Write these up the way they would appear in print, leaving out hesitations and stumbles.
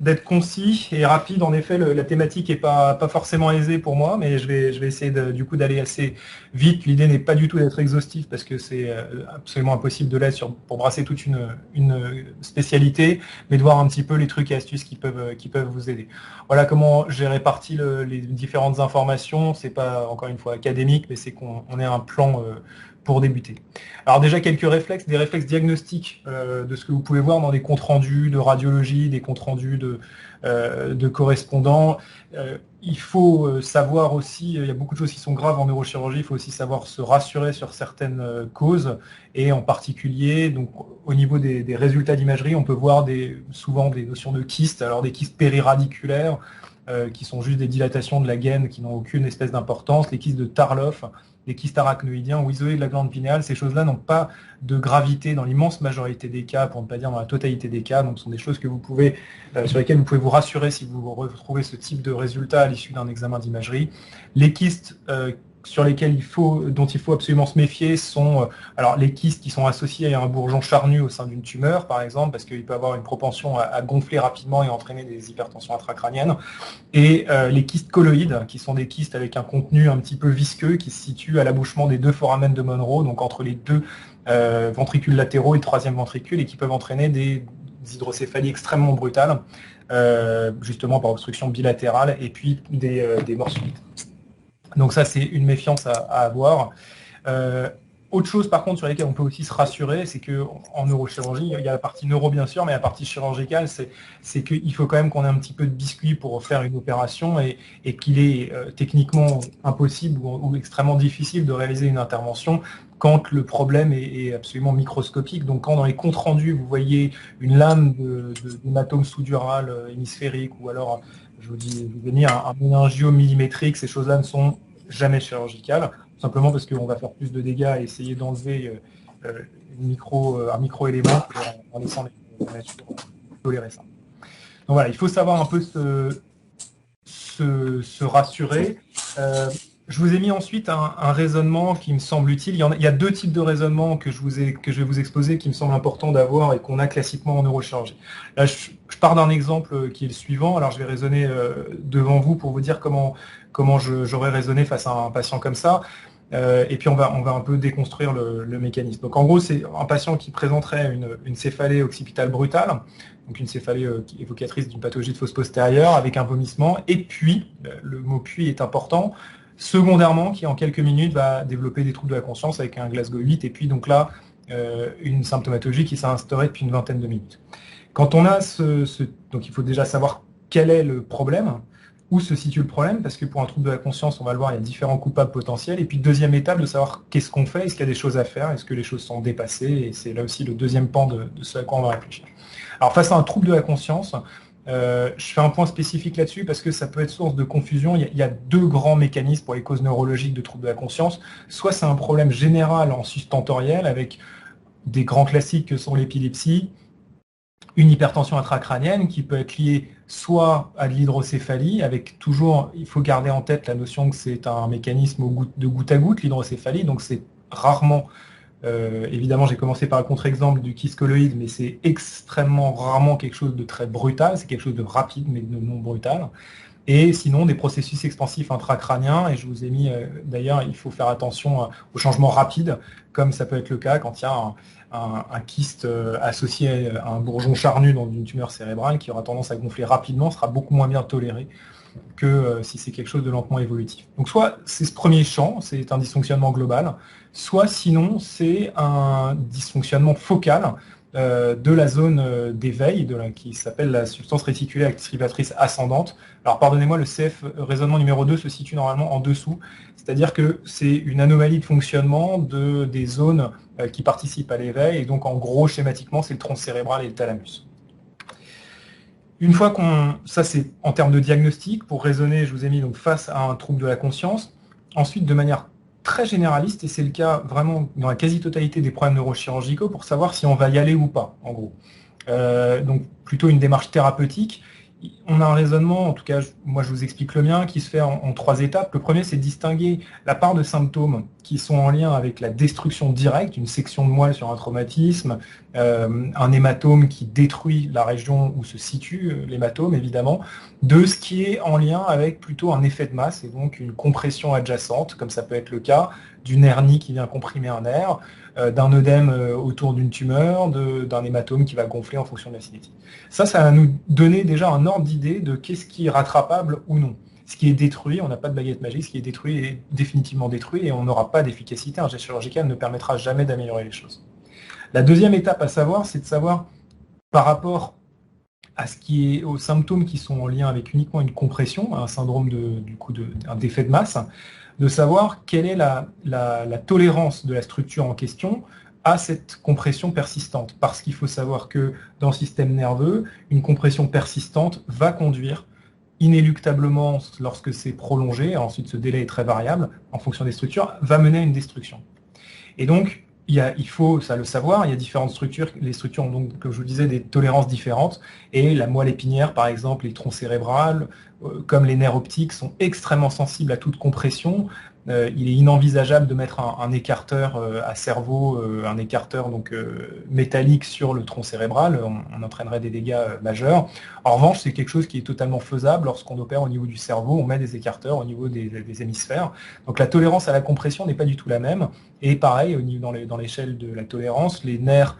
d'être concis et rapide. En effet, la thématique n'est pas forcément aisée pour moi, mais je vais essayer du coup d'aller assez vite. L'idée n'est pas du tout d'être exhaustif parce que c'est absolument impossible de l'être pour brasser toute une spécialité, mais de voir un petit peu les trucs et astuces qui peuvent vous aider. Voilà comment j'ai réparti les différentes informations. C'est pas, encore une fois, académique, mais c'est qu'on ait un plan pour débuter. Alors déjà quelques réflexes, des réflexes diagnostiques de ce que vous pouvez voir dans des comptes rendus de radiologie, des comptes rendus de correspondants. Il faut savoir aussi, il y a beaucoup de choses qui sont graves en neurochirurgie, il faut aussi savoir se rassurer sur certaines causes, et en particulier, donc, au niveau des résultats d'imagerie, on peut voir souvent des notions de kystes, alors des kystes périradiculaires, qui sont juste des dilatations de la gaine qui n'ont aucune espèce d'importance, les kystes de Tarlov, les kystes arachnoïdiens ou isolés de la glande pinéale, ces choses-là n'ont pas de gravité dans l'immense majorité des cas, pour ne pas dire dans la totalité des cas, donc ce sont des choses que vous pouvez, sur lesquelles vous pouvez vous rassurer si vous retrouvez ce type de résultat à l'issue d'un examen d'imagerie. Les kystes sur lesquels dont il faut absolument se méfier sont alors les kystes qui sont associés à un bourgeon charnu au sein d'une tumeur, par exemple, parce qu'il peut avoir une propension à gonfler rapidement et entraîner des hypertensions intracrâniennes, et les kystes colloïdes, qui sont des kystes avec un contenu un petit peu visqueux, qui se situent à l'abouchement des deux foramen de Monro, donc entre les deux ventricules latéraux et le troisième ventricule, et qui peuvent entraîner des hydrocéphalies extrêmement brutales, justement par obstruction bilatérale, et puis des morts subites. Donc ça, c'est une méfiance à avoir. Autre chose, par contre, sur lesquelles on peut aussi se rassurer, c'est qu'en neurochirurgie, il y a la partie neuro, bien sûr, mais la partie chirurgicale, c'est qu'il faut quand même qu'on ait un petit peu de biscuit pour faire une opération, et qu'il est techniquement impossible ou extrêmement difficile de réaliser une intervention quand le problème est absolument microscopique. Donc quand dans les comptes rendus, vous voyez une lame d'hématome sous-dural hémisphérique, ou alors, je vous ai mis un méningio millimétrique, ces choses-là ne sont jamais chirurgicales, simplement parce qu'on va faire plus de dégâts et essayer d'enlever un micro-élément en laissant la nature tolérer ça. Donc voilà, il faut savoir un peu se rassurer. Je vous ai mis ensuite un raisonnement qui me semble utile. Il y a deux types de raisonnements que je vais vous exposer, qui me semble important d'avoir et qu'on a classiquement en neurochirurgie. Là, je pars d'un exemple qui est le suivant. Alors, je vais raisonner devant vous pour vous dire comment j'aurais raisonné face à un patient comme ça. Et puis, on va un peu déconstruire le mécanisme. Donc, en gros, c'est un patient qui présenterait une céphalée occipitale brutale, donc une céphalée évocatrice d'une pathologie de fosse postérieure, avec un vomissement. Et puis, le mot « puis » est important, secondairement, qui en quelques minutes va développer des troubles de la conscience avec un Glasgow 8, et puis donc là, une symptomatologie qui s'est instaurée depuis une vingtaine de minutes. Quand on a donc il faut déjà savoir quel est le problème, où se situe le problème, parce que pour un trouble de la conscience, on va le voir, il y a différents coupables potentiels, et puis deuxième étape, de savoir qu'est-ce qu'on fait, est-ce qu'il y a des choses à faire, est-ce que les choses sont dépassées, et c'est là aussi le deuxième pan de ce à quoi on va réfléchir. Alors face à un trouble de la conscience, je fais un point spécifique là-dessus parce que ça peut être source de confusion. Il y a deux grands mécanismes pour les causes neurologiques de troubles de la conscience. Soit c'est un problème général en sustentoriel avec des grands classiques que sont l'épilepsie, une hypertension intracrânienne qui peut être liée soit à de l'hydrocéphalie, avec toujours, il faut garder en tête la notion que c'est un mécanisme de goutte à goutte, l'hydrocéphalie, donc c'est rarement... évidemment, j'ai commencé par le contre-exemple du kyste colloïde, mais c'est extrêmement rarement quelque chose de très brutal, c'est quelque chose de rapide, mais de non brutal. Et sinon, des processus expansifs intracrâniens, et je vous ai mis, d'ailleurs, il faut faire attention aux changements rapides, comme ça peut être le cas quand il y a un kyste associé à un bourgeon charnu dans une tumeur cérébrale qui aura tendance à gonfler rapidement, sera beaucoup moins bien toléré que si c'est quelque chose de lentement évolutif. Donc soit c'est ce premier champ, c'est un dysfonctionnement global, soit sinon c'est un dysfonctionnement focal de la zone d'éveil qui s'appelle la substance réticulaire activatrice ascendante. Alors pardonnez-moi, le CF raisonnement numéro 2 se situe normalement en dessous, c'est-à-dire que c'est une anomalie de fonctionnement des zones qui participent à l'éveil, et donc en gros schématiquement c'est le tronc cérébral et le thalamus. Une fois ça c'est en termes de diagnostic, pour raisonner, je vous ai mis donc face à un trouble de la conscience. Ensuite, de manière très généraliste, et c'est le cas vraiment dans la quasi-totalité des problèmes neurochirurgicaux, pour savoir si on va y aller ou pas, en gros. Donc plutôt une démarche thérapeutique. On a un raisonnement, en tout cas, moi je vous explique le mien, qui se fait en trois étapes. Le premier, c'est de distinguer la part de symptômes qui sont en lien avec la destruction directe, une section de moelle sur un traumatisme, un hématome qui détruit la région où se situe l'hématome, évidemment, de ce qui est en lien avec plutôt un effet de masse, et donc une compression adjacente, comme ça peut être le cas d'une hernie qui vient comprimer un nerf, d'un œdème autour d'une tumeur, d'un hématome qui va gonfler en fonction de la cinétique. Ça va nous donner déjà un ordre d'idée de qu'est-ce qui est rattrapable ou non. Ce qui est détruit, on n'a pas de baguette magique, ce qui est détruit est définitivement détruit et on n'aura pas d'efficacité. Un geste chirurgical ne permettra jamais d'améliorer les choses. La deuxième étape à savoir, c'est de savoir par rapport à ce qui est aux symptômes qui sont en lien avec uniquement une compression, un syndrome d'un d'effet de masse, de savoir quelle est la tolérance de la structure en question à cette compression persistante. Parce qu'il faut savoir que dans le système nerveux, une compression persistante va conduire inéluctablement, lorsque c'est prolongé, ensuite ce délai est très variable en fonction des structures, va mener à une destruction. Et donc, il faut ça le savoir, il y a différentes structures, les structures ont donc, comme je vous disais, des tolérances différentes, et la moelle épinière, par exemple, les troncs cérébrales, comme les nerfs optiques, sont extrêmement sensibles à toute compression. Il est inenvisageable de mettre un écarteur à cerveau, un écarteur donc, métallique sur le tronc cérébral, on entraînerait des dégâts majeurs. En revanche, c'est quelque chose qui est totalement faisable lorsqu'on opère au niveau du cerveau, on met des écarteurs au niveau des hémisphères. Donc la tolérance à la compression n'est pas du tout la même, et pareil, dans l'échelle de la tolérance, les nerfs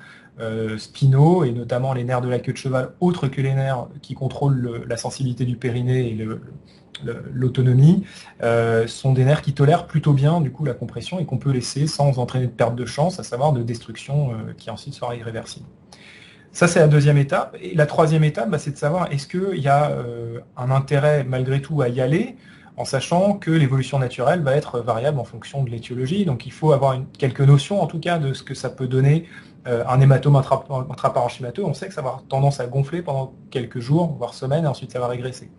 spinaux, et notamment les nerfs de la queue de cheval, autres que les nerfs qui contrôlent la sensibilité du périnée et l'autonomie, sont des nerfs qui tolèrent plutôt bien du coup la compression et qu'on peut laisser sans entraîner de perte de chance, à savoir de destruction qui ensuite sera irréversible. Ça, c'est la deuxième étape. Et la troisième étape, c'est de savoir est-ce qu'il y a un intérêt malgré tout à y aller, en sachant que l'évolution naturelle va être variable en fonction de l'étiologie. Donc il faut avoir quelques notions en tout cas de ce que ça peut donner un hématome intraparenchymateux. On sait que ça va avoir tendance à gonfler pendant quelques jours, voire semaines, et ensuite ça va régresser.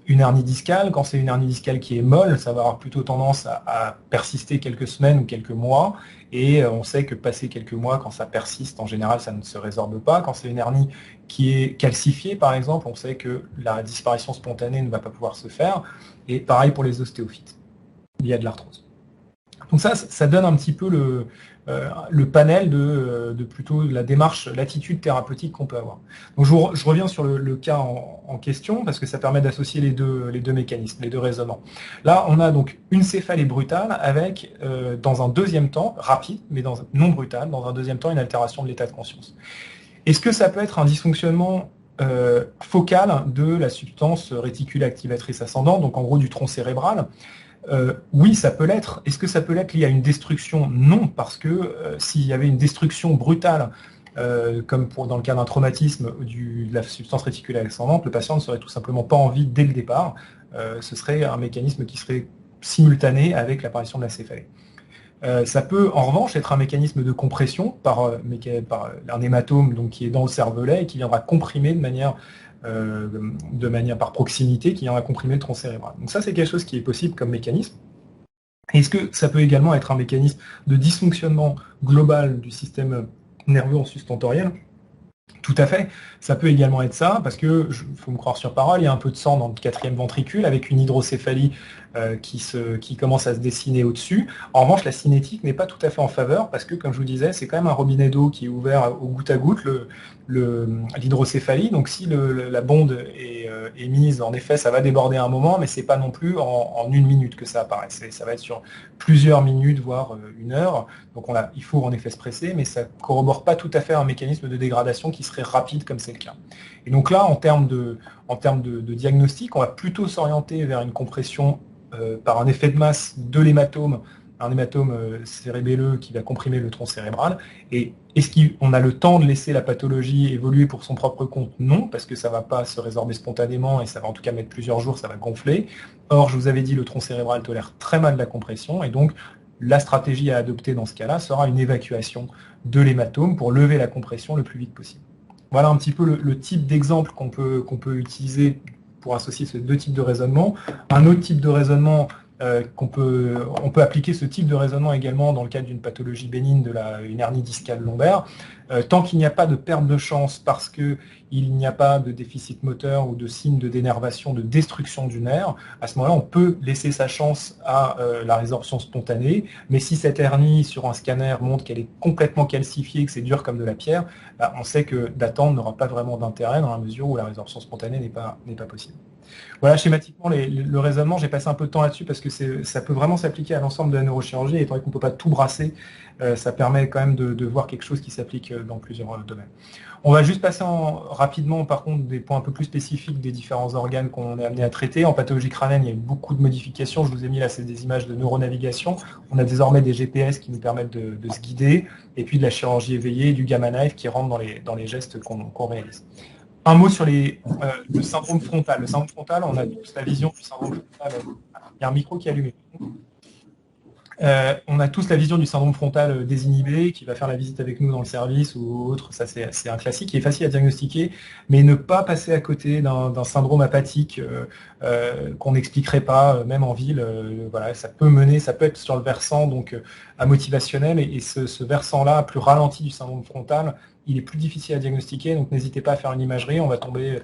Une hernie discale, quand c'est une hernie discale qui est molle, ça va avoir plutôt tendance à persister quelques semaines ou quelques mois, et on sait que passé quelques mois, quand ça persiste, en général, ça ne se résorbe pas. Quand c'est une hernie qui est calcifiée, par exemple, on sait que la disparition spontanée ne va pas pouvoir se faire, et pareil pour les ostéophytes, il y a de l'arthrose. Donc ça donne un petit peu le panel de plutôt la démarche, l'attitude thérapeutique qu'on peut avoir. Donc je reviens sur le cas en question, parce que ça permet d'associer les deux mécanismes, les deux raisonnements. Là, on a donc une céphalée brutale avec, dans un deuxième temps, rapide, mais non brutale, dans un deuxième temps, une altération de l'état de conscience. Est-ce que ça peut être un dysfonctionnement focal de la substance réticule activatrice ascendante, donc en gros du tronc cérébral? Oui, ça peut l'être. Est-ce que ça peut l'être lié à une destruction? Non, parce que s'il y avait une destruction brutale, comme dans le cas d'un traumatisme de la substance réticulaire ascendante, le patient ne serait tout simplement pas en vie dès le départ. Ce serait un mécanisme qui serait simultané avec l'apparition de la céphalée. Ça peut en revanche être un mécanisme de compression par un hématome donc, qui est dans le cervelet et qui viendra comprimer de manière par proximité, qui viendra comprimer le tronc cérébral. Donc ça, c'est quelque chose qui est possible comme mécanisme. Est-ce que ça peut également être un mécanisme de dysfonctionnement global du système nerveux en sustentoriel? Tout à fait, ça peut également être ça, parce que, faut me croire sur parole, il y a un peu de sang dans le quatrième ventricule, avec une hydrocéphalie qui commence à se dessiner au-dessus. En revanche, la cinétique n'est pas tout à fait en faveur, parce que, comme je vous disais, c'est quand même un robinet d'eau qui est ouvert au goutte à goutte, l'hydrocéphalie. Donc si la bonde est mise, en effet, ça va déborder à un moment, mais c'est pas non plus en une minute que ça apparaît. Ça va être sur plusieurs minutes, voire une heure. Donc il faut en effet se presser, mais ça corrobore pas tout à fait un mécanisme de dégradation qui serait rapide comme c'est le cas. Et donc là, en termes de diagnostic, on va plutôt s'orienter vers une compression par un effet de masse de l'hématome, un hématome cérébelleux qui va comprimer le tronc cérébral. Et est-ce qu'on a le temps de laisser la pathologie évoluer pour son propre compte? Non, parce que ça ne va pas se résorber spontanément et ça va en tout cas mettre plusieurs jours, ça va gonfler. Or, je vous avais dit, le tronc cérébral tolère très mal la compression, et donc la stratégie à adopter dans ce cas-là sera une évacuation de l'hématome pour lever la compression le plus vite possible. Voilà un petit peu le type d'exemple qu'on peut utiliser pour associer ces deux types de raisonnement. Un autre type de raisonnement on peut appliquer ce type de raisonnement également dans le cadre d'une pathologie bénigne de une hernie discale lombaire. Tant qu'il n'y a pas de perte de chance parce qu'il n'y a pas de déficit moteur ou de signe de dénervation, de destruction du nerf, à ce moment-là, on peut laisser sa chance à la résorption spontanée. Mais si cette hernie sur un scanner montre qu'elle est complètement calcifiée, que c'est dur comme de la pierre, on sait que d'attendre n'aura pas vraiment d'intérêt dans la mesure où la résorption spontanée n'est pas possible. Voilà, schématiquement, le raisonnement, j'ai passé un peu de temps là-dessus parce que ça peut vraiment s'appliquer à l'ensemble de la neurochirurgie, et étant donné qu'on ne peut pas tout brasser, ça permet quand même de voir quelque chose qui s'applique dans plusieurs domaines. On va juste passer rapidement, par contre, des points un peu plus spécifiques des différents organes qu'on est amené à traiter. En pathologie crânienne, il y a eu beaucoup de modifications. Je vous ai mis là, c'est des images de neuronavigation. On a désormais des GPS qui nous permettent de se guider, et puis de la chirurgie éveillée, du gamma knife qui rentre dans les gestes qu'on réalise. Un mot sur le syndrome frontal. Le syndrome frontal, on a tous la vision du syndrome frontal. Il y a un micro qui est allumé. On a tous la vision du syndrome frontal désinhibé qui va faire la visite avec nous dans le service ou autre. Ça, c'est un classique qui est facile à diagnostiquer, mais ne pas passer à côté d'un syndrome apathique qu'on n'expliquerait pas, même en ville. Voilà, ça peut être sur le versant donc amotivationnel, et ce versant-là, plus ralenti du syndrome frontal, il est plus difficile à diagnostiquer, donc n'hésitez pas à faire une imagerie. On va tomber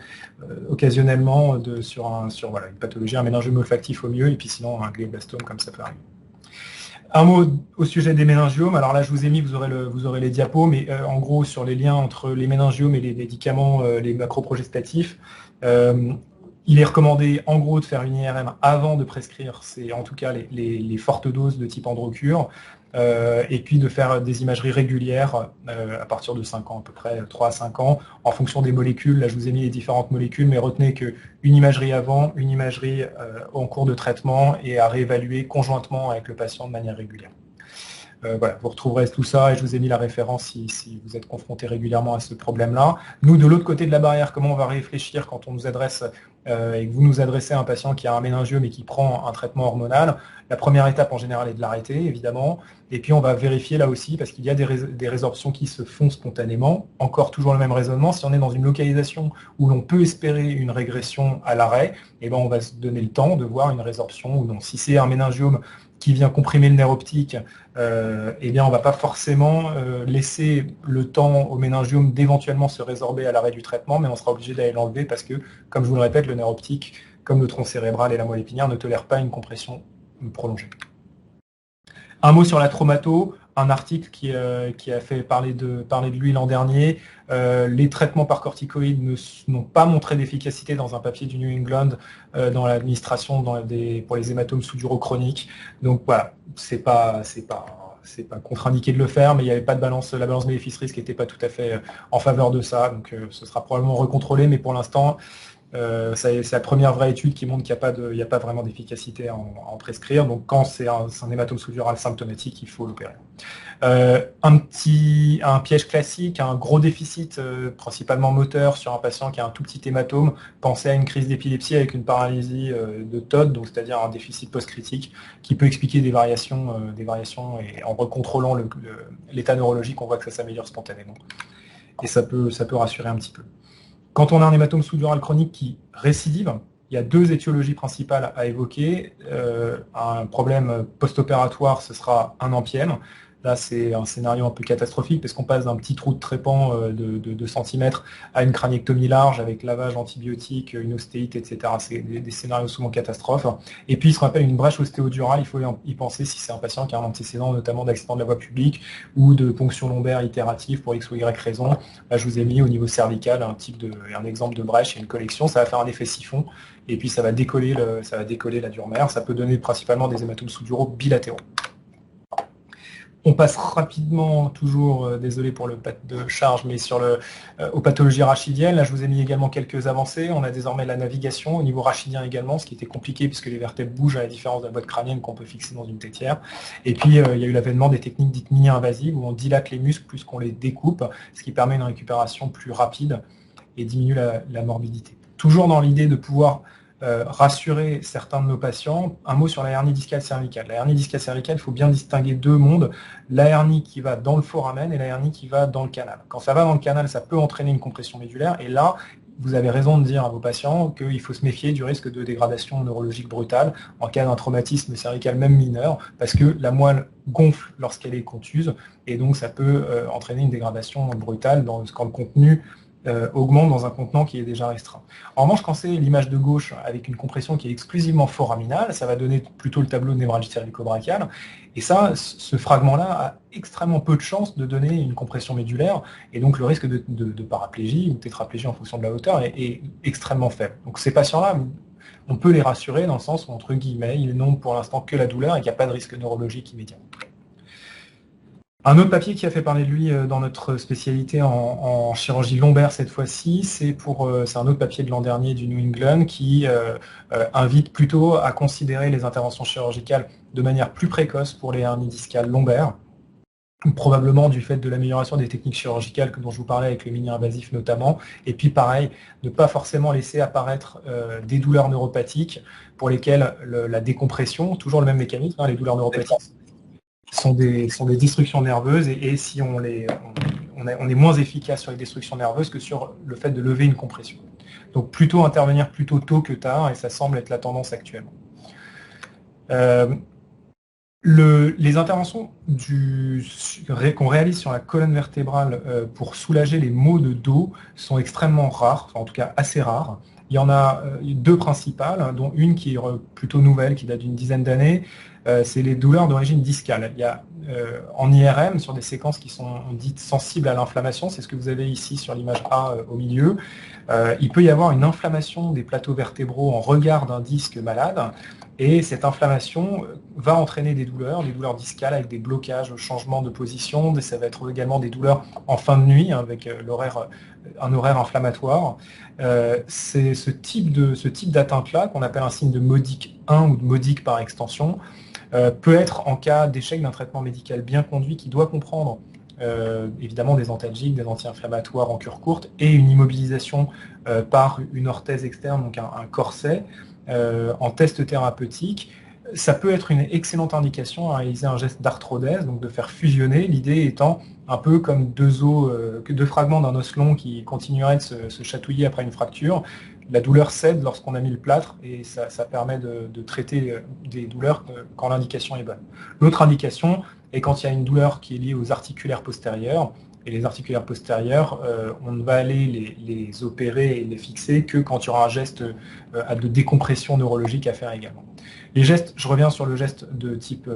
occasionnellement sur une pathologie, un méningiome olfactif au mieux, et puis sinon un glioblastome, comme ça peut arriver. Un mot au sujet des méningiomes. Alors là, je vous ai mis, vous aurez les diapos, mais en gros, sur les liens entre les méningiomes et les médicaments, les macroprogestatifs, il est recommandé, en gros, de faire une IRM avant de prescrire, c'est en tout cas les fortes doses de type Androcur, et puis de faire des imageries régulières à partir de 5 ans, à peu près 3 à 5 ans, en fonction des molécules. Là, je vous ai mis les différentes molécules, mais retenez qu'une imagerie avant, une imagerie en cours de traitement, et à réévaluer conjointement avec le patient de manière régulière. Voilà, vous retrouverez tout ça, et je vous ai mis la référence si vous êtes confronté régulièrement à ce problème-là. Nous, de l'autre côté de la barrière, comment on va réfléchir quand on nous adresse et que vous nous adressez à un patient qui a un méningiome et qui prend un traitement hormonal? La première étape en général est de l'arrêter, évidemment, et puis on va vérifier là aussi, parce qu'il y a des résorptions qui se font spontanément. Encore toujours le même raisonnement, si on est dans une localisation où l'on peut espérer une régression à l'arrêt, eh ben on va se donner le temps de voir une résorption ou non. Si c'est un méningiome qui vient comprimer le nerf optique, eh bien on ne va pas forcément laisser le temps au méningiome d'éventuellement se résorber à l'arrêt du traitement, mais on sera obligé d'aller l'enlever parce que, comme je vous le répète, le nerf optique, comme le tronc cérébral et la moelle épinière, ne tolèrent pas une compression prolongée. Un mot sur la traumato, un article qui a fait parler de lui l'an dernier. Les traitements par corticoïdes n'ont pas montré d'efficacité dans un papier du New England dans l'administration pour les hématomes sous-duraux chroniques. Donc voilà, c'est pas contre-indiqué de le faire, mais il n'y avait pas de balance, la balance bénéfice-risque n'était pas tout à fait en faveur de ça. Donc ce sera probablement recontrôlé, mais pour l'instant, c'est la première vraie étude qui montre qu'il n'y a pas vraiment d'efficacité à en prescrire. Donc quand c'est un hématome sous-dural symptomatique, il faut l'opérer. Un piège classique, un gros déficit principalement moteur sur un patient qui a un tout petit hématome. Pensez à une crise d'épilepsie avec une paralysie de Todd, donc c'est-à-dire un déficit post-critique qui peut expliquer des variations, et en recontrôlant l'état neurologique, on voit que ça s'améliore spontanément. Et ça peut rassurer un petit peu. Quand on a un hématome sous-dural chronique qui récidive, il y a 2 étiologies principales à évoquer. Un problème post-opératoire, ce sera un empième. Là, c'est un scénario un peu catastrophique parce qu'on passe d'un petit trou de trépan de 2 cm à une craniectomie large avec lavage antibiotique, une ostéite, etc. C'est des scénarios souvent catastrophes. Et puis, ce qu'on appelle une brèche ostéodurale, il faut y penser si c'est un patient qui a un antécédent notamment d'accident de la voie publique ou de ponction lombaire itérative pour X ou Y raison. Là, je vous ai mis au niveau cervical un exemple de brèche et une collection. Ça va faire un effet siphon et puis ça va décoller la dure mère. Ça peut donner principalement des hématomes sous-duraux bilatéraux. On passe rapidement, toujours, désolé pour le pas de charge, mais aux pathologies rachidiennes. Là, je vous ai mis également quelques avancées. On a désormais la navigation au niveau rachidien également, ce qui était compliqué puisque les vertèbres bougent à la différence de la boîte crânienne qu'on peut fixer dans une tétière. Et puis, il y a eu l'avènement des techniques dites mini-invasives où on dilate les muscles plus qu'on les découpe, ce qui permet une récupération plus rapide et diminue la morbidité. Toujours dans l'idée de pouvoir rassurer certains de nos patients. Un mot sur la hernie discale cervicale. La hernie discale cervicale, il faut bien distinguer deux mondes. La hernie qui va dans le foramen et la hernie qui va dans le canal. Quand ça va dans le canal, ça peut entraîner une compression médulaire. Et là, vous avez raison de dire à vos patients qu'il faut se méfier du risque de dégradation neurologique brutale en cas d'un traumatisme cervical même mineur, parce que la moelle gonfle lorsqu'elle est contuse, et donc ça peut entraîner une dégradation brutale quand le contenu augmente dans un contenant qui est déjà restreint. En revanche, quand c'est l'image de gauche avec une compression qui est exclusivement foraminale, ça va donner plutôt le tableau de névralgie cervico-brachiale, et ça, ce fragment-là a extrêmement peu de chances de donner une compression médulaire, et donc le risque de paraplégie ou tétraplégie en fonction de la hauteur est extrêmement faible. Donc ces patients-là, on peut les rassurer dans le sens où, entre guillemets, ils n'ont pour l'instant que la douleur et qu'il n'y a pas de risque neurologique immédiat. Un autre papier qui a fait parler de lui dans notre spécialité en chirurgie lombaire cette fois-ci, c'est un autre papier de l'an dernier du New England qui invite plutôt à considérer les interventions chirurgicales de manière plus précoce pour les hernies discales lombaires, probablement du fait de l'amélioration des techniques chirurgicales dont je vous parlais avec le mini-invasif notamment, et puis pareil, ne pas forcément laisser apparaître des douleurs neuropathiques pour lesquelles la décompression, toujours le même mécanisme, les douleurs neuropathiques sont des destructions nerveuses, et si on est moins efficace sur les destructions nerveuses que sur le fait de lever une compression. Donc plutôt intervenir plutôt tôt que tard, et ça semble être la tendance actuellement. Les interventions qu'on réalise sur la colonne vertébrale pour soulager les maux de dos sont extrêmement rares, enfin en tout cas assez rares. Il y en a deux principales, dont une qui est plutôt nouvelle, qui date d'une dizaine d'années. C'est les douleurs d'origine discale. Il y a en IRM, sur des séquences qui sont dites sensibles à l'inflammation, c'est ce que vous avez ici sur l'image A au milieu, il peut y avoir une inflammation des plateaux vertébraux en regard d'un disque malade, et cette inflammation va entraîner des douleurs discales avec des blocages, changement de position, ça va être également des douleurs en fin de nuit avec un horaire inflammatoire. C'est ce type d'atteinte-là, qu'on appelle un signe de Modic 1 ou de Modic par extension, peut être en cas d'échec d'un traitement médical bien conduit qui doit comprendre évidemment des antalgiques, des anti-inflammatoires en cure courte et une immobilisation par une orthèse externe, donc un corset, en test thérapeutique. Ça peut être une excellente indication à réaliser un geste d'arthrodèse, donc de faire fusionner, l'idée étant un peu comme deux fragments d'un os long qui continueraient de se chatouiller après une fracture. La douleur cède lorsqu'on a mis le plâtre, et ça permet de traiter des douleurs quand l'indication est bonne. L'autre indication est quand il y a une douleur qui est liée aux articulaires postérieurs, et les articulaires postérieurs, on ne va aller les opérer et les fixer que quand il y aura un geste de décompression neurologique à faire également. Les gestes, je reviens sur le geste de type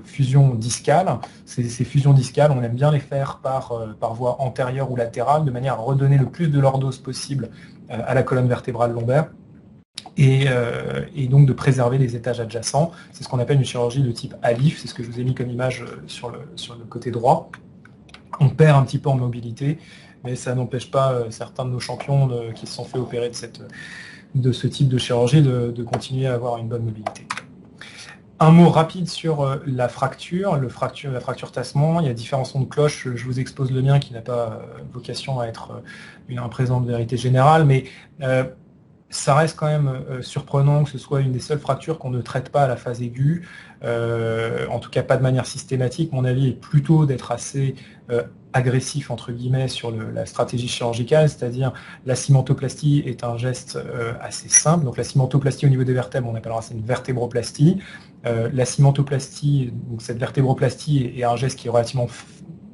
fusion discale. Ces fusions discales, on aime bien les faire par voie antérieure ou latérale, de manière à redonner le plus de lordose possible à la colonne vertébrale lombaire, et donc de préserver les étages adjacents. C'est ce qu'on appelle une chirurgie de type ALIF, c'est ce que je vous ai mis comme image sur le côté droit. On perd un petit peu en mobilité, mais ça n'empêche pas certains de nos champions qui se sont fait opérer de ce type de chirurgie de continuer à avoir une bonne mobilité. Un mot rapide sur la fracture, la fracture tassement. Il y a différents sons de cloche. Je vous expose le mien qui n'a pas vocation à être un présent de vérité générale, mais ça reste quand même surprenant que ce soit une des seules fractures qu'on ne traite pas à la phase aiguë, en tout cas pas de manière systématique. Mon avis est plutôt d'être assez agressif entre guillemets sur la stratégie chirurgicale, c'est-à-dire la cimentoplastie est un geste assez simple. Donc la cimentoplastie au niveau des vertèbres, on appellera ça une vertébroplastie. La cimentoplastie, donc cette vertébroplastie est un geste qui est relativement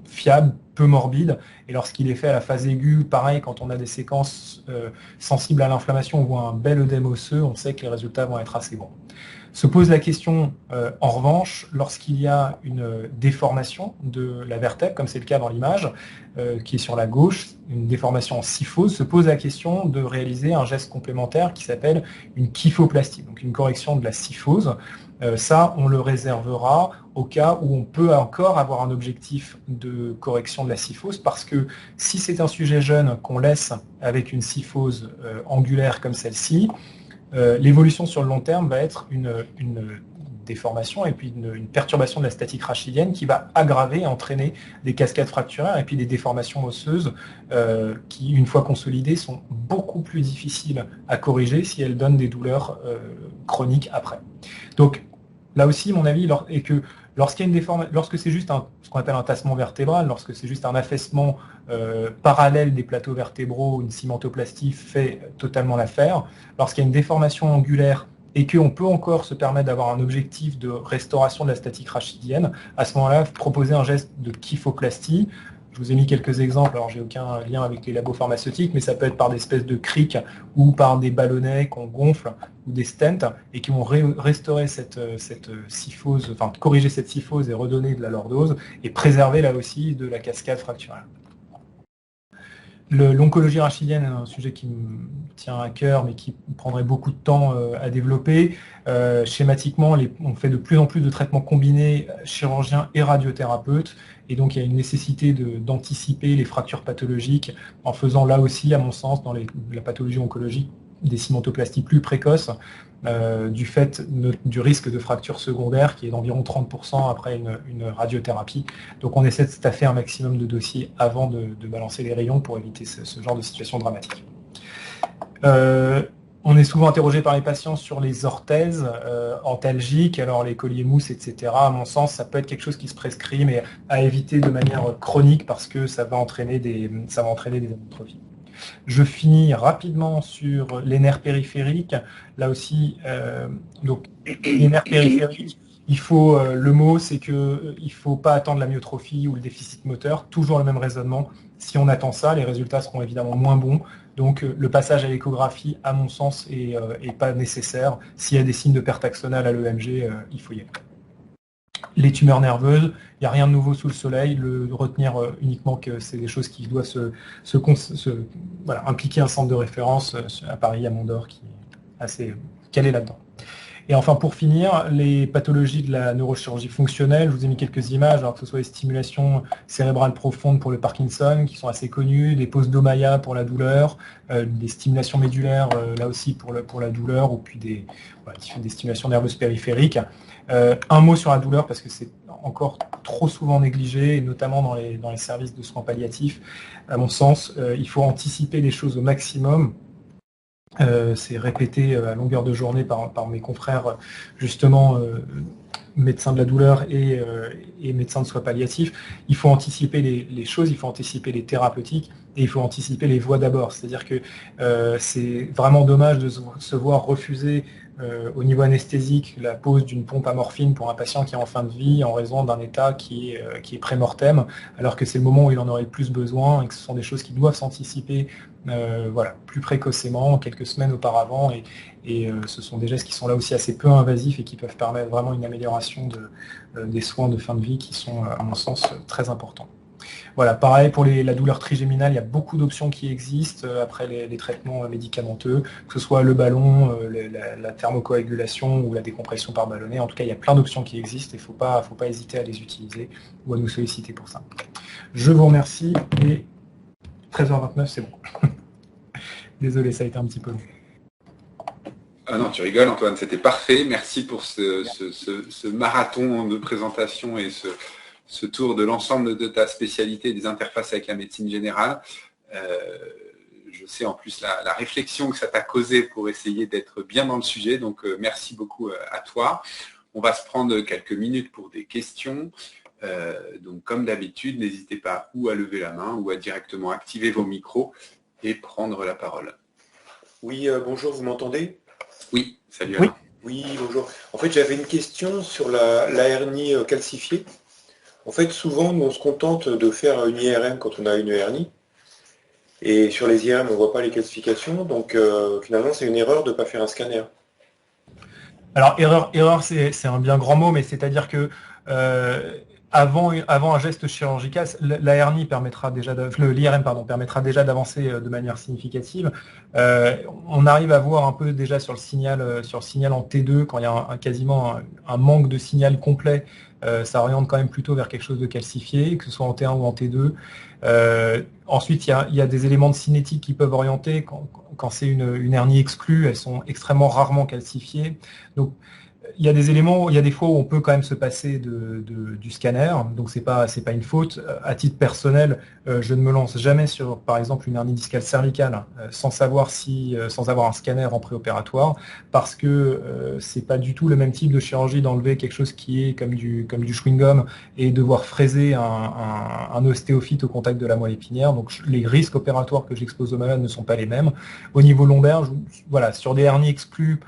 fiable, peu morbide, et lorsqu'il est fait à la phase aiguë, pareil, quand on a des séquences sensibles à l'inflammation, on voit un bel œdème osseux, on sait que les résultats vont être assez bons. Se pose la question, en revanche, lorsqu'il y a une déformation de la vertèbre, comme c'est le cas dans l'image, qui est sur la gauche, une déformation en syphose, se pose la question de réaliser un geste complémentaire qui s'appelle une kyphoplastie, donc une correction de la syphose. Ça, on le réservera au cas où on peut encore avoir un objectif de correction de la syphose, parce que si c'est un sujet jeune qu'on laisse avec une syphose angulaire comme celle-ci, l'évolution sur le long terme va être une déformation et puis une perturbation de la statique rachidienne qui va aggraver et entraîner des cascades fracturaires et puis des déformations osseuses qui, une fois consolidées, sont beaucoup plus difficiles à corriger si elles donnent des douleurs chroniques après. Donc là aussi, mon avis est que lorsqu'il y a une déformation, lorsque c'est juste ce qu'on appelle un tassement vertébral, lorsque c'est juste un affaissement parallèle des plateaux vertébraux, une cimentoplastie fait totalement l'affaire. Lorsqu'il y a une déformation angulaire et qu'on peut encore se permettre d'avoir un objectif de restauration de la statique rachidienne, à ce moment-là, proposer un geste de kyphoplastie. Je vous ai mis quelques exemples, alors j'ai aucun lien avec les labos pharmaceutiques, mais ça peut être par des espèces de crics ou par des ballonnets qu'on gonfle ou des stents et qui vont restaurer cette syphose, enfin corriger cette syphose et redonner de la lordose et préserver là aussi de la cascade fracturale. L'oncologie rachidienne est un sujet qui me tient à cœur, mais qui prendrait beaucoup de temps à développer. Schématiquement, on fait de plus en plus de traitements combinés chirurgiens et radiothérapeutes, et donc il y a une nécessité d'anticiper les fractures pathologiques en faisant là aussi, à mon sens, dans la pathologie oncologique, des cimentoplasties plus précoces, du fait du risque de fracture secondaire qui est d'environ 30% après une radiothérapie. Donc on essaie de staffer un maximum de dossiers avant de balancer les rayons pour éviter ce genre de situation dramatique. On est souvent interrogé par les patients sur les orthèses antalgiques, alors les colliers mousse, etc. À mon sens, ça peut être quelque chose qui se prescrit, mais à éviter de manière chronique parce que ça va entraîner des amyotrophies. Je finis rapidement sur les nerfs périphériques. Là aussi, donc les nerfs périphériques, le mot c'est qu'il ne faut pas attendre la myotrophie ou le déficit moteur, toujours le même raisonnement. Si on attend ça, les résultats seront évidemment moins bons. Donc le passage à l'échographie, à mon sens, est pas nécessaire. S'il y a des signes de perte axonale à l'EMG, il faut y aller. Les tumeurs nerveuses, il n'y a rien de nouveau sous le soleil, retenir uniquement que c'est des choses qui doivent impliquer un centre de référence à Paris, à Mondor, qui est assez calé là-dedans. Et enfin, pour finir, les pathologies de la neurochirurgie fonctionnelle, je vous ai mis quelques images, alors que ce soit les stimulations cérébrales profondes pour le Parkinson, qui sont assez connues, des poses d'Ommaya pour la douleur, des stimulations médulaires, là aussi pour la douleur, ou puis des stimulations nerveuses périphériques. Un mot sur la douleur, parce que c'est encore trop souvent négligé, et notamment dans les services de soins palliatifs. À mon sens, il faut anticiper les choses au maximum. C'est répété à longueur de journée par mes confrères, justement, médecins de la douleur et médecins de soins palliatifs. Il faut anticiper les choses, il faut anticiper les thérapeutiques, et il faut anticiper les voies d'abord. C'est-à-dire que c'est vraiment dommage de se voir refuser au niveau anesthésique la pose d'une pompe à morphine pour un patient qui est en fin de vie en raison d'un état qui est pré-mortem, alors que c'est le moment où il en aurait le plus besoin et que ce sont des choses qui doivent s'anticiper plus précocement, quelques semaines auparavant, et ce sont des gestes qui sont là aussi assez peu invasifs et qui peuvent permettre vraiment une amélioration des soins de fin de vie qui sont, à mon sens, très importants. Voilà, pareil pour la douleur trigéminale, il y a beaucoup d'options qui existent après les traitements médicamenteux, que ce soit le ballon, la thermocoagulation ou la décompression par ballonnet. En tout cas, il y a plein d'options qui existent et il ne faut pas hésiter à les utiliser ou à nous solliciter pour ça. Je vous remercie et 13h29, c'est bon. Désolé, ça a été un petit peu long. Ah non, tu rigoles Antoine, c'était parfait. Merci pour ce marathon de présentation et ce tour de l'ensemble de ta spécialité des interfaces avec la médecine générale. Je sais en plus la réflexion que ça t'a causé pour essayer d'être bien dans le sujet, donc merci beaucoup à toi. On va se prendre quelques minutes pour des questions. Donc comme d'habitude, n'hésitez pas ou à lever la main ou à directement activer vos micros et prendre la parole. Oui, bonjour, vous m'entendez? Oui, salut oui. Alain. Oui, bonjour. En fait, j'avais une question sur la hernie calcifiée. En fait, souvent, on se contente de faire une IRM quand on a une hernie. Et sur les IRM, on ne voit pas les calcifications. Donc, finalement, c'est une erreur de ne pas faire un scanner. Alors, erreur, c'est un bien grand mot, mais c'est-à-dire que avant un geste chirurgical, la hernie permettra déjà, l'IRM permettra déjà d'avancer de manière significative. On arrive à voir un peu déjà sur le signal en T2 quand il y a quasiment un manque de signal complet. Ça oriente quand même plutôt vers quelque chose de calcifié, que ce soit en T1 ou en T2. Ensuite, il y a des éléments de cinétique qui peuvent orienter. Quand c'est une hernie exclue, elles sont extrêmement rarement calcifiées. Donc, il y a des éléments, il y a des fois où on peut quand même se passer du scanner, donc c'est pas une faute. À titre personnel, je ne me lance jamais sur, par exemple, une hernie discale cervicale sans avoir un scanner en préopératoire, parce que c'est pas du tout le même type de chirurgie d'enlever quelque chose qui est comme du chewing-gum et devoir fraiser un ostéophyte au contact de la moelle épinière. Donc les risques opératoires que j'expose aux malades ne sont pas les mêmes. Au niveau lombaire, voilà, sur des hernies exclues,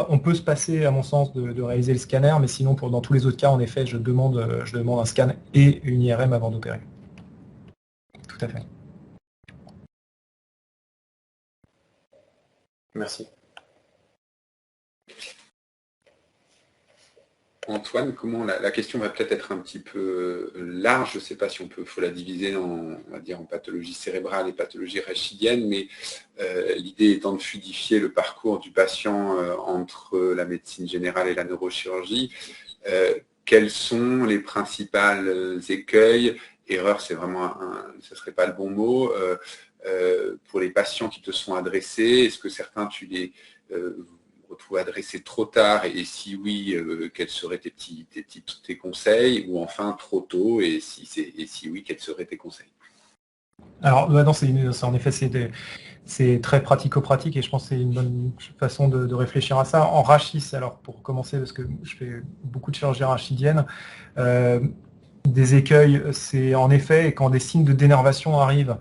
on peut se passer, à mon sens, de réaliser le scanner, mais sinon, dans tous les autres cas, en effet, je demande un scan et une IRM avant d'opérer. Tout à fait. Merci. Antoine, comment la question va peut-être être un petit peu large, je ne sais pas si faut la diviser on va dire, en pathologie cérébrale et pathologie rachidienne, mais l'idée étant de fluidifier le parcours du patient entre la médecine générale et la neurochirurgie. Quels sont les principaux écueils, erreur c'est vraiment ce ne serait pas le bon mot, pour les patients qui te sont adressés? Est-ce que certains tu les retrouves adressés trop tard, et si oui, quels seraient tes conseils, ou enfin trop tôt, et si oui, quels seraient tes conseils? Alors, non, en effet, c'est très pratico-pratique, et je pense que c'est une bonne façon de réfléchir à ça. En rachis, alors pour commencer, parce que je fais beaucoup de chirurgie rachidienne, des écueils, c'est en effet quand des signes de dénervation arrivent,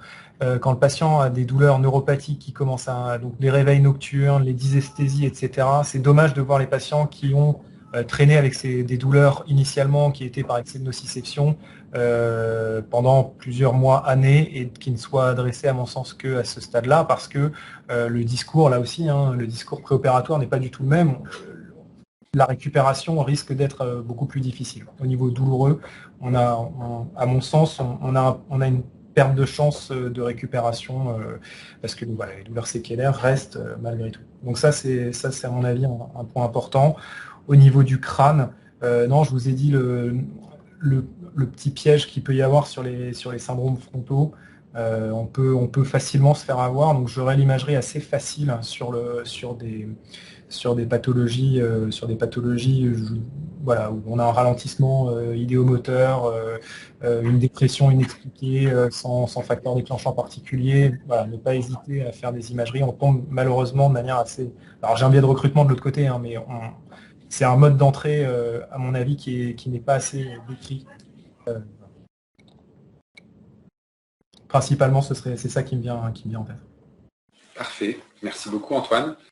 quand le patient a des douleurs neuropathiques qui commencent donc les réveils nocturnes, les dysesthésies, etc. C'est dommage de voir les patients qui ont traîné avec des douleurs initialement qui étaient par excès de nociception pendant plusieurs mois, années, et qui ne soient adressés, à mon sens, que à ce stade-là, parce que le discours, là aussi, le discours préopératoire n'est pas du tout le même. La récupération risque d'être beaucoup plus difficile. Au niveau douloureux, à mon sens, on a une perte de chance de récupération parce que voilà, les douleurs séquelaires restent malgré tout. Donc ça, c'est à mon avis un point important. Au niveau du crâne, non, je vous ai dit le petit piège qu'il peut y avoir sur les syndromes frontaux. On peut facilement se faire avoir. Donc j'aurais l'imagerie assez facile sur des pathologies, voilà, où on a un ralentissement idéomoteur, une dépression inexpliquée sans facteur déclenchant particulier. Voilà, ne pas hésiter à faire des imageries. On tombe malheureusement de manière assez... Alors j'ai un biais de recrutement de l'autre côté, hein, mais c'est un mode d'entrée, à mon avis, qui n'est pas assez décrit. Principalement, c'est ça qui me vient en tête. Parfait. Merci beaucoup, Antoine.